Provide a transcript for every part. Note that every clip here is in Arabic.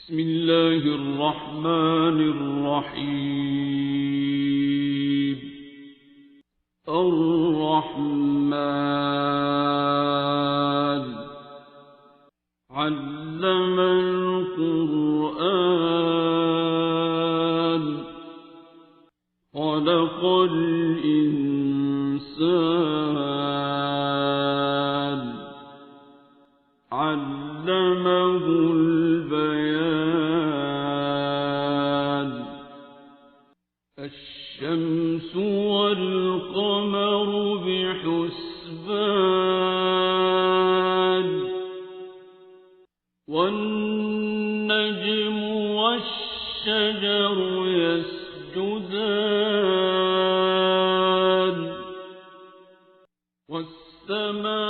بسم الله الرحمن الرحيم. الرحمن علم القرآن خلق الإنسان علمه البيان. الشمس والقمر بحسبان والنجم والشجر يسجدان والسماء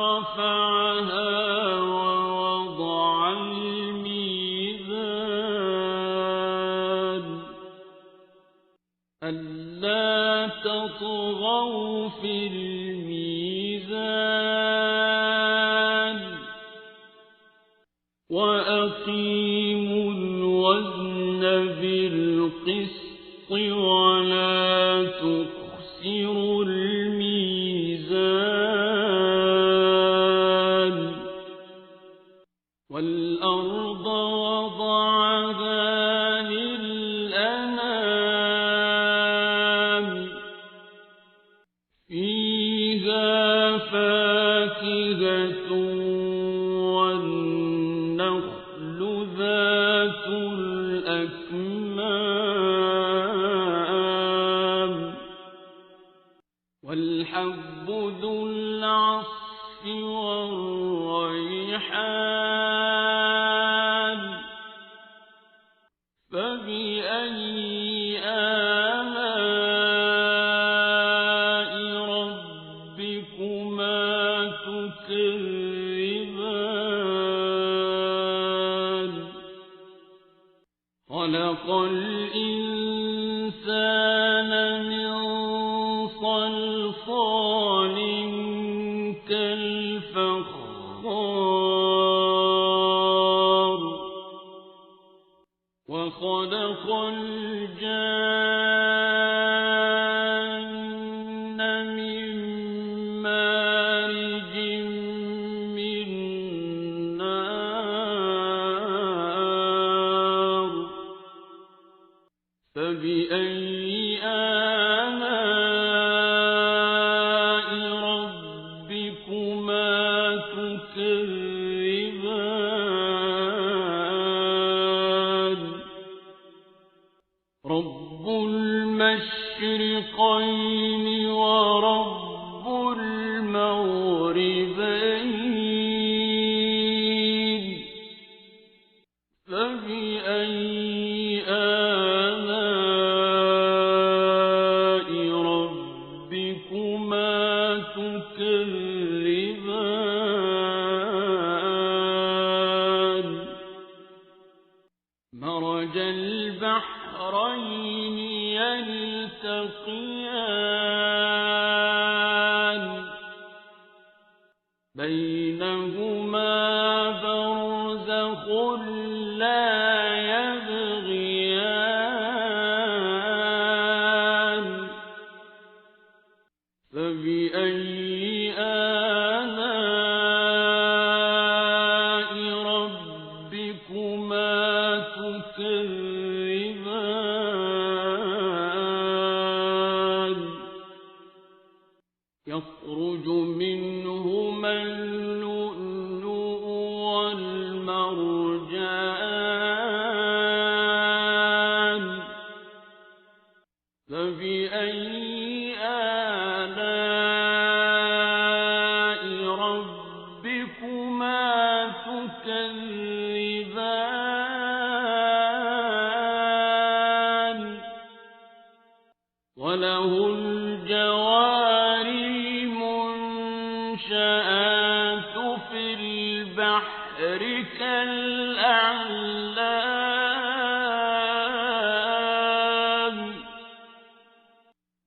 رفعها ووضع الميزان ألا تطغوا في الميزان وأقيموا الوزن بالقسط ولا تخسروا الميزان. والأرض وضعها للأنام فيها فاكهة والنخل ذات الأكمام والحب ذو العصف والريحان فبأي آلاء ربكما تكذبان. خلق الإنسان من صلصال كالفخار وخلق الجان من مارج من نار فبأي آلاء ربكما تكذبان. رب المشرقين ورب المغربين فبأي آلاء ربكما تكذبان. مرج البحرين يلتقيان بينهما برزخ لا يبغيان فبأي آلاء ربكما تكذبان. يخرج منهما اللؤلؤ والمرجان فبأي آلاء ربكما تكذبان. وله الجوار المنشآت في البحر كالأعلام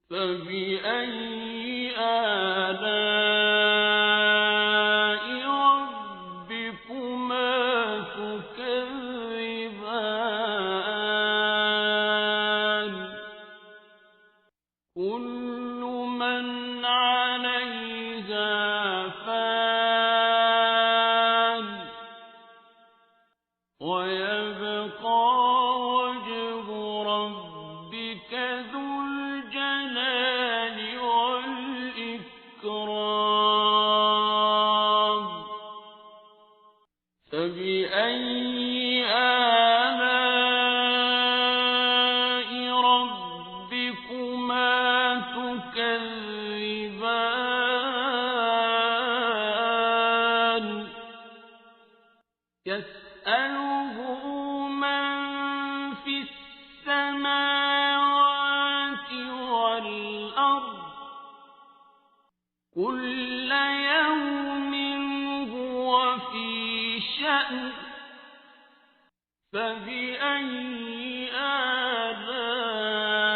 فبأي آلاء ربكما تكذبان. فبأي آلاء ربكما تكذبان يسأله من في السماوات والأرض كل يوم هو في شأن فبأي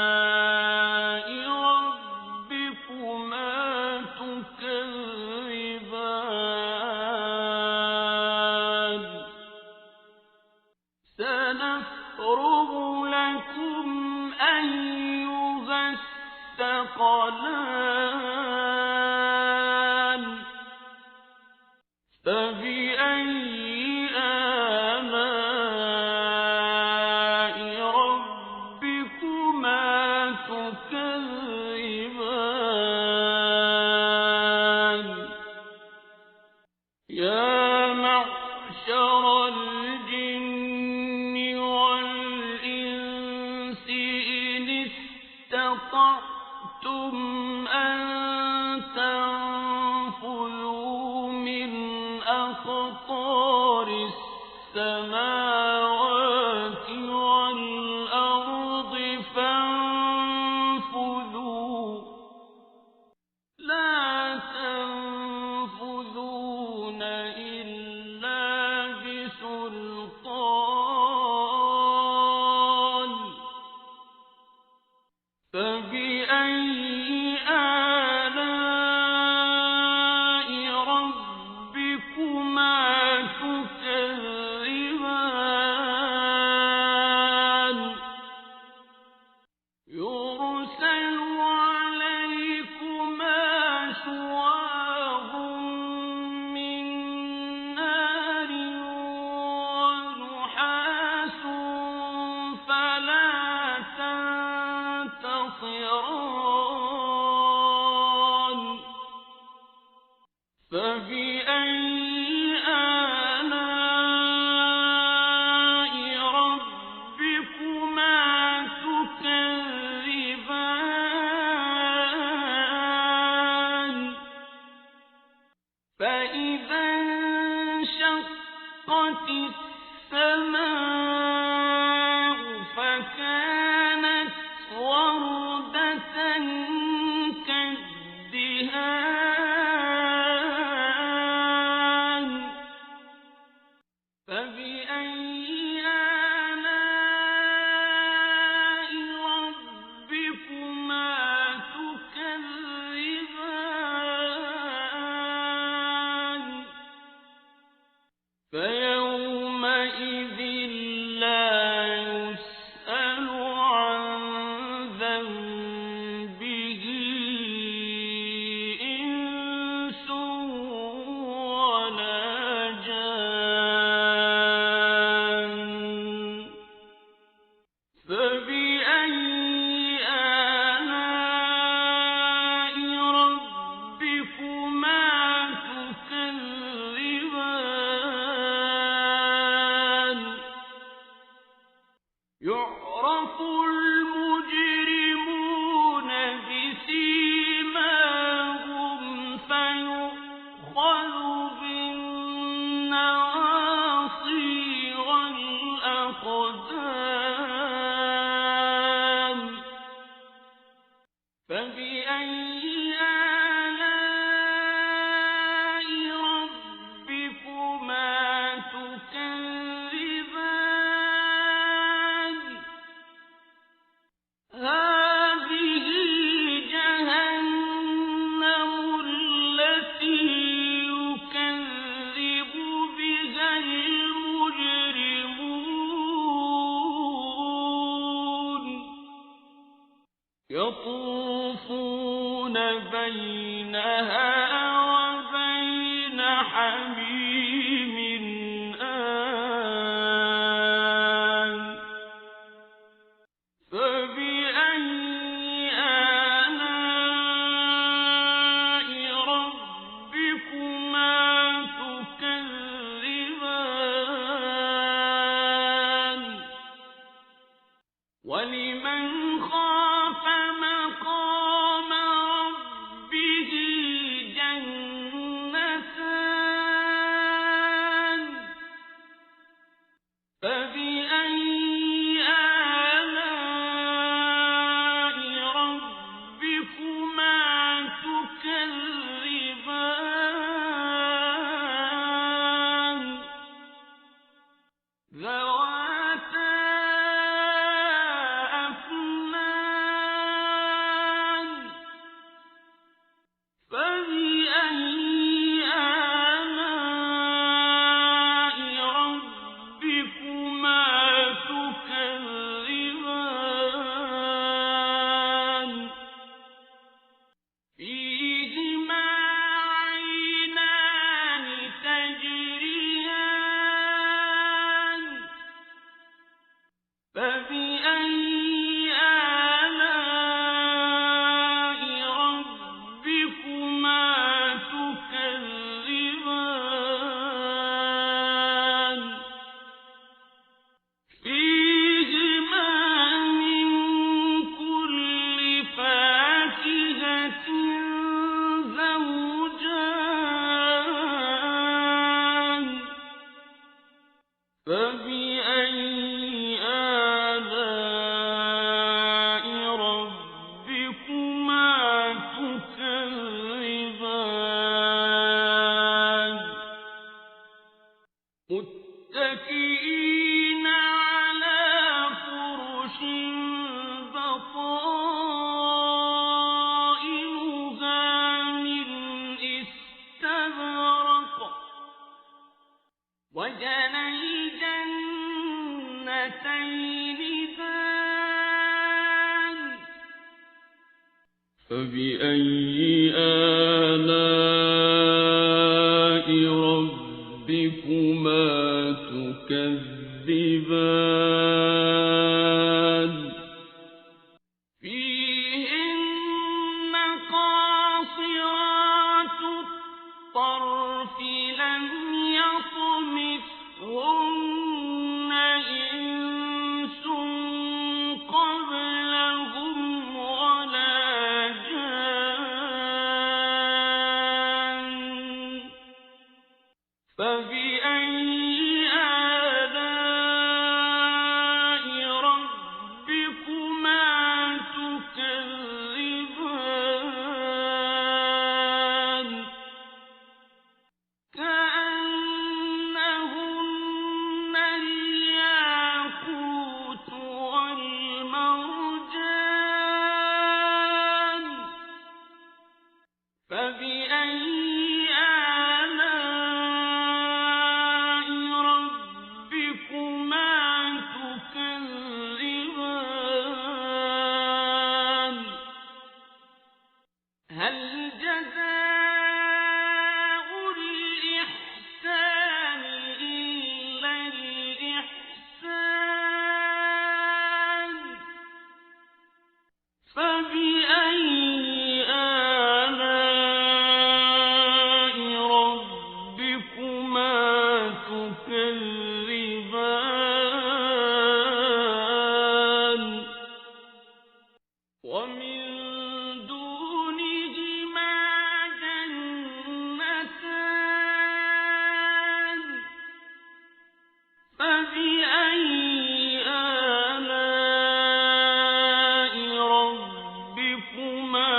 آلاء ربكما تكذبان سنفرغ لكم أيها الثقلان فبأي آلاء ربكما تكذبان يا معشر الجن والإنس إن استطعتم أن تنفذوا من أقطار السماوات والأرض فانفذوا لا تنفذون إلا بسلطان فبأي آلاء ربكما تكذبان يرسل عليكما شواظ من نار ونحاس فلا تنتصران فبأي آلاء ربكما تكذبان فإذا انشقت السماء فكانت وردة كالدهان فبأي آلاء ربكما تكذبان فيومئذ لا يسأل عن ذنبه إنس ولا جان فبأي آلاء ربكما تكذبان يعرف المجرمون بسيماهم فيؤخذ بالنواصي والأقدام فبأي آلاء ربكما تكذبان هذه جهنم التي يكذب بها المجرمون يطوفون بينها وبين حميم آن فبأي آلاء ربكما تكذبان ذواتا أفنان فبأي آلاء ربكما تكذبان فيهما عينان تجريان فبأي آلاء ربكما تكذبان فيهما من كل فاكهة زوجان فبأي آلاء ربكما تكذبان متكئين على فرش بطائنها من استبرق وجنى الجنتين دان فبأي آلاء ربكما تكذبان فيهن قاصرات الطرف لم يطمثهن إنس قبلهم ولا جان فبأي آلاء ربكما تكذبان كأنهن الياقوت والمرجان فبأي آلاء ربكما تكذبان هل جزاء الإحسان إلا الإحسان فبأي آلاء ربكما تكذبان ومن دونهما جنتان فبأي آلاء ربكما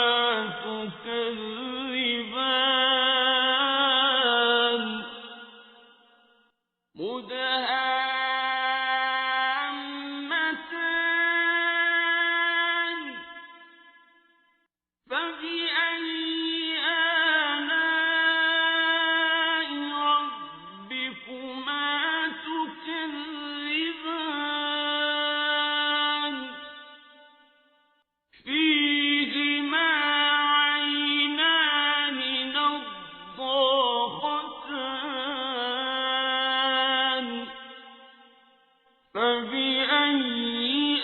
تكذبان مدهامتان فبأي آلاء ربكما تكذبان فيهما عينان نضاختان فبأي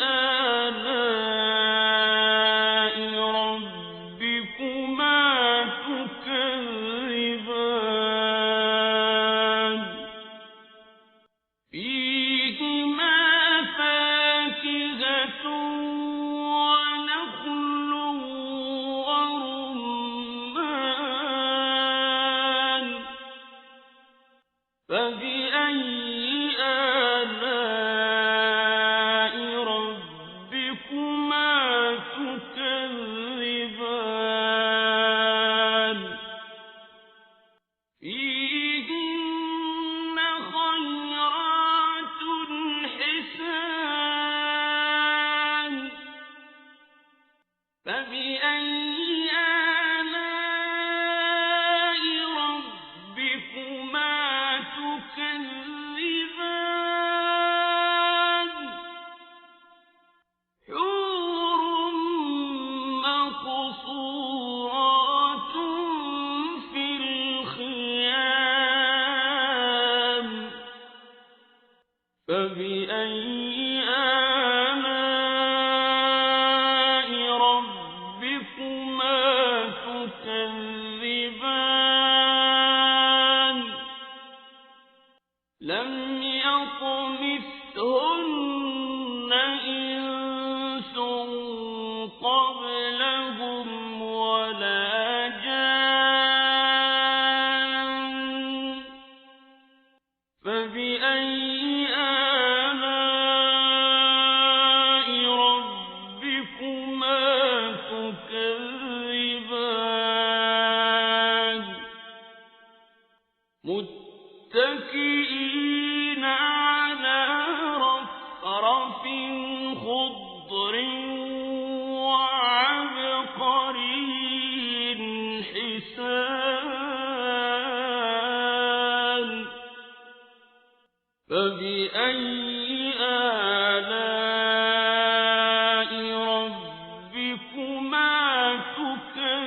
آلاء ربكما تكذبان فيهما فاكهة ونخل ورمان فبأي آلاء ربكما تكذبان فيهن خيرات فبأي آلاء ربكما تكذبان لم يطمثهن إنس قبلهم ولا جان فبأي آلاء ربكما تكذبان متكئين على رفرف خضر وعبقري حسان فبأي آلاء ربكما تكذبان